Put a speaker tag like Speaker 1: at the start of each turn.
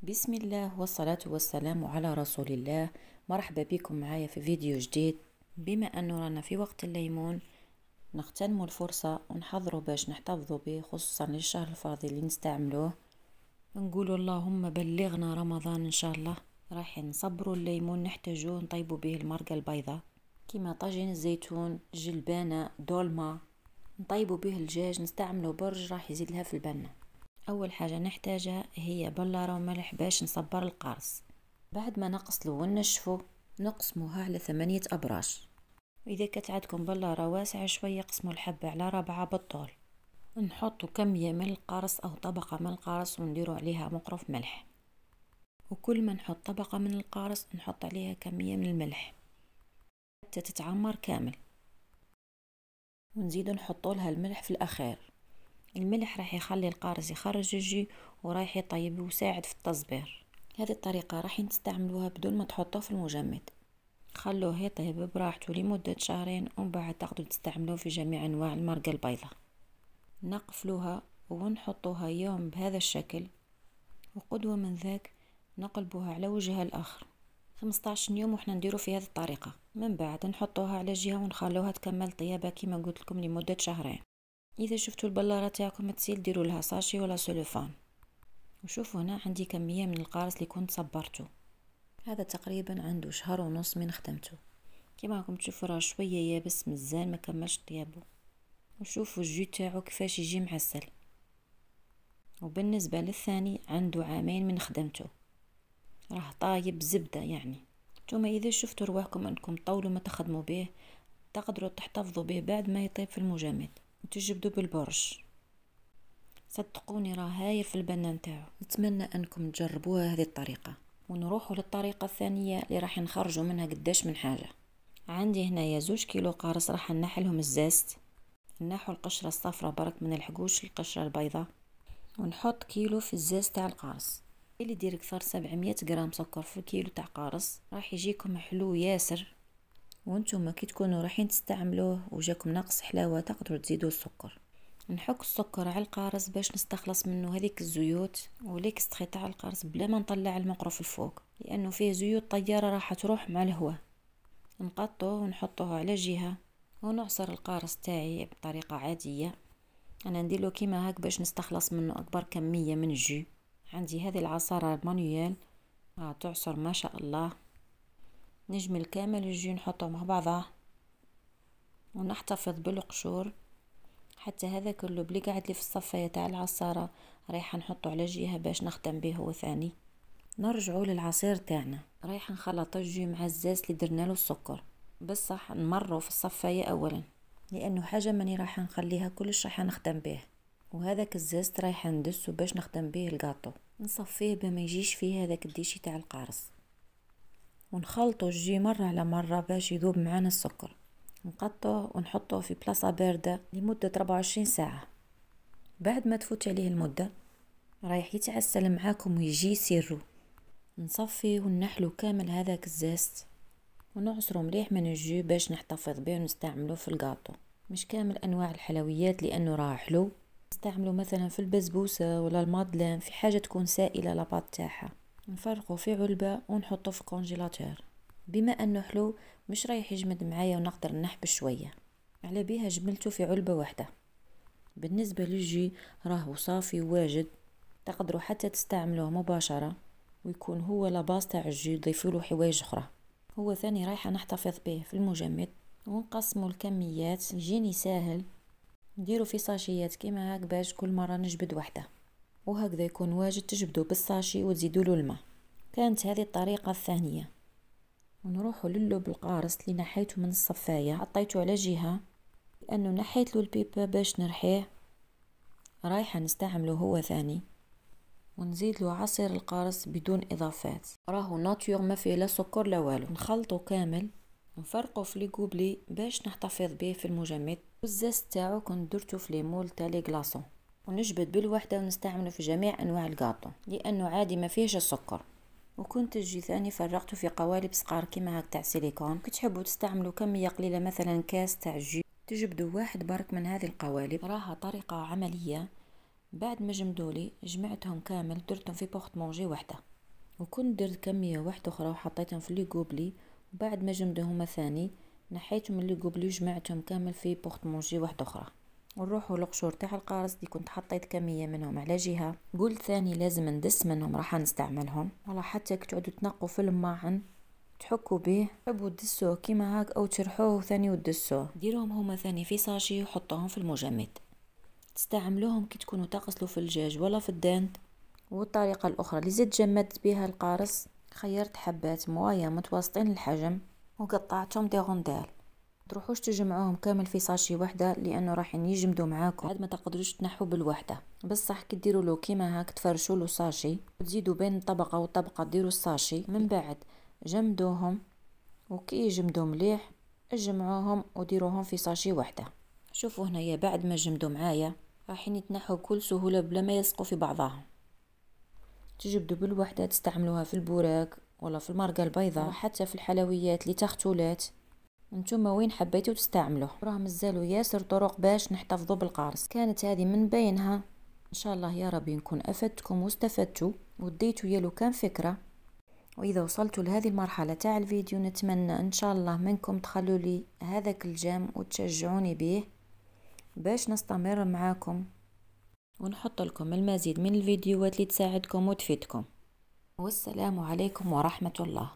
Speaker 1: بسم الله والصلاة والسلام على رسول الله. مرحبا بكم معايا في فيديو جديد. بما أنه رانا في وقت الليمون نغتنموا الفرصة ونحضروا باش نحتفظوا به، خصوصا للشهر الفاضل اللي نستعملوه. نقولوا اللهم بلغنا رمضان إن شاء الله. راح نصبروا الليمون نحتاجوه نطيبوا به المرقة البيضاء كما طاجين الزيتون، جلبانة، دولمة. نطيبوا به الدجاج، نستعملوا برج راح يزيد لها في البنة. اول حاجه نحتاجها هي بلاره وملح باش نصبر القارص. بعد ما نغسلو ونشفو نقسموها على 8 ابراج، واذا كانت عندكم بلاره واسعه شويه قسموا الحبه على 4 بالطول. نحطو كميه من القارص او طبقه من القارص ونديرو عليها مقرف ملح، وكل ما نحط طبقه من القارص نحط عليها كميه من الملح حتى تتعمر كامل، ونزيدو نحطو لها الملح في الاخير. الملح راح يخلي القارص يخرج الجي ورايح يطيب ويساعد في التصبير. هذه الطريقة راح تستعملوها بدون ما تحطوه في المجمد، خلوه يطيب براحته لمدة شهرين ومن بعد تقدروا تستعملوه في جميع انواع المرقة البيضاء. نقفلوها ونحطوها يوم بهذا الشكل، وقدوة من ذاك نقلبوها على وجهها الاخر 15 يوم وحنا نديرو في هذه الطريقة. من بعد نحطوها على جهة ونخلوها تكمل طيابة كما قلت لكم لمدة شهرين. اذا شفتوا البلاره تاعكم تسيل ديروا لها ساشي ولا سلوفان. وشوفوا هنا عندي كميه من القارص اللي كنت صبرته، هذا تقريبا عنده شهر ونص من خدمته. كما راكم تشوفوا راه شويه يابس مزال ما كملش طيابه. وشوفوا الجو تاعو كيفاش يجي معسل. وبالنسبه للثاني عنده عامين من خدمته، راه طايب زبده يعني. نتوما اذا شفتوا رواحكم انكم طولوا ما تخدموا به تقدروا تحتفظوا به بعد ما يطيب في المجمد وتجبدوا بالبرش. صدقوني راه هايل في البنة نتاعو. نتمنى انكم تجربوها هذه الطريقة. ونروحوا للطريقة الثانية اللي راح نخرجوا منها قداش من حاجة. عندي هنايا 2 كيلو قارص راح نحلهم الزاست، نحو القشرة الصفراء برك من الحقوش القشرة البيضاء، ونحط كيلو في الزاست تاع القارص. اللي يدير اكثر 700 غرام سكر في كيلو تاع قارص راح يجيكم حلو ياسر. وانتم كي تكونوا رايحين تستعملوه وجاكم ناقص حلاوة تقدروا تزيدوا السكر. نحك السكر على القارص باش نستخلص منه هذيك الزيوت وليكستري تاع القارص بلا ما نطلع المقرف الفوق، لانه فيه زيوت طياره راح تروح مع الهواء. نقطوه ونحطوه على جهه ونعصر القارص تاعي بطريقه عاديه. انا نديرلو كيما هاك باش نستخلص منه اكبر كميه من الجو. عندي هذه العصاره مانيوال تعصر ما شاء الله. نجمل كامل الجو نحطه مع بعضه ونحتفظ بالقشور. حتى هذا كله بلي قاعد لي في الصفايه تاع العصاره رايحه نحطه على جهه باش نخدم به هو ثاني. نرجعوا للعصير تاعنا، رايحه نخلط الجو مع الزاز اللي درنا له السكر، بصح نمروا في الصفايه اولا لانه حاجه ماني رايحه نخليها كلش رايحه نخدم به. وهذاك الزاز رايحه ندسه باش نخدم به الكاطو. نصفيه بما يجيش فيه هذاك الديشي تاع القارص، ونخلطوا الجو مره على مره باش يذوب معانا السكر. نقطعه ونحطه في بلاصة باردة لمدة 24 ساعة. بعد ما تفوت عليه المدة رايح يتعسل معاكم ويجي سيرو. نصفيه ونحلو كامل هذاك الزاست ونعصره مليح من الجو باش نحتفظ به ونستعمله في الكاطو. مش كامل انواع الحلويات لانه راه حلو، نستعمله مثلا في البسبوسة ولا المادلين في حاجة تكون سائلة لاباط تاعها. نفرقه في علبة ونحطه في كونجيلاتور. بما انه حلو مش رايح يجمد معايا ونقدر نحبس شويه، على بيها جملته في علبه واحده. بالنسبه للجي راهو صافي واجد، تقدروا حتى تستعملوه مباشره ويكون هو لاباس تاع الجي. ضيفوا له حوايج اخرى. هو ثاني رايحه نحتفظ به في المجمد ونقسموا الكميات يجيني ساهل. نديروا في ساشيات كيما هاك باش كل مره نجبد وحده، وهكذا يكون واجد تجبدوا بالساشي وتزيدوا له الماء. كانت هذه الطريقه الثانيه. ونروحوا للب القارص اللي نحيته من الصفايه حطيته على جهه لانه نحيت له البيبه باش نرحيه. رايحه نستعمله هو ثاني، ونزيد له عصير القارص بدون اضافات، راهو ناتيور ما فيه لا سكر لا والو. نخلطه كامل نفرقه في لي كوبلي باش نحتفظ به في المجمد. والزاز تاعو كنت درته في لي مول تاع لي كلاصون، ونجبد بالوحده ونستعمله في جميع انواع الكاطو لانه عادي ما فيهش السكر. وكنت الجي ثاني فرغته في قوالب صغار كيما هاك تاع سيليكون. كي تحبوا تستعملوا كميه قليله مثلا كاس تاع الجي تجبدوا واحد برك من هذه القوالب. راها طريقه عمليه. بعد ما جمدولي جمعتهم كامل درتهم في بورت مونجي وحده وكنت درت كمية واحدة اخرى وحطيتهم في لي قوبلي، وبعد ما جمدهم ثاني نحيتهم من لي قوبلي وجمعتهم كامل في بورتمونجي واحدة اخرى. ونروحوا للقشور تاع القارص دي كنت حطيت كمية منهم على جهة، قلت ثاني لازم ندس منهم راح نستعملهم، ولا حتى تعودوا تنقوا في الماعن تحكوا به، حبوا تدسوه كيما هاك او تشرحوه ثاني وتدسوه. ديروهم هما ثاني في ساشي وحطوهم في المجمد. تستعملوهم كي تكونوا تغسلوا في الدجاج ولا في الدانت. والطريقة الاخرى اللي زدت جمدت بها القارص، خيرت حبات موايا متوسطين الحجم وقطعتهم دي غوندال. تروحوش تجمعوهم كامل في ساشي وحده لانه راح يجمدوا معاكم، بعد ما تقدروش تنحوا بالوحده. بصح كي ديروا له كيما هاك تفرشوا له ساشي وتزيدوا بين طبقه وطبقه ديروا الساشي، من بعد جمدوهم، وكي يجمدوا مليح اجمعوهم وديروهم في ساشي وحده. شوفوا هنايا بعد ما جمدوا معايا راح يتنحوا بكل سهوله بلا ما يلصقوا في بعضهم. تجبدوا بالوحده تستعملوها في البوراك ولا في المرقه البيضاء وحتى في الحلويات اللي تختولات. انتوما وين حبيتوا تستعملوه. راه مازالوا ياسر طرق باش نحتفظوا بالقارص، كانت هذه من بينها. ان شاء الله يا ربي نكون افدتكم واستفدتوا وديتوا يلو كان فكره. واذا وصلتوا لهذه المرحله تاع الفيديو نتمنى ان شاء الله منكم تخلوا لي هذاك الجيم وتشجعوني به باش نستمر معاكم ونحط لكم المزيد من الفيديوهات اللي تساعدكم وتفيدكم. والسلام عليكم ورحمه الله.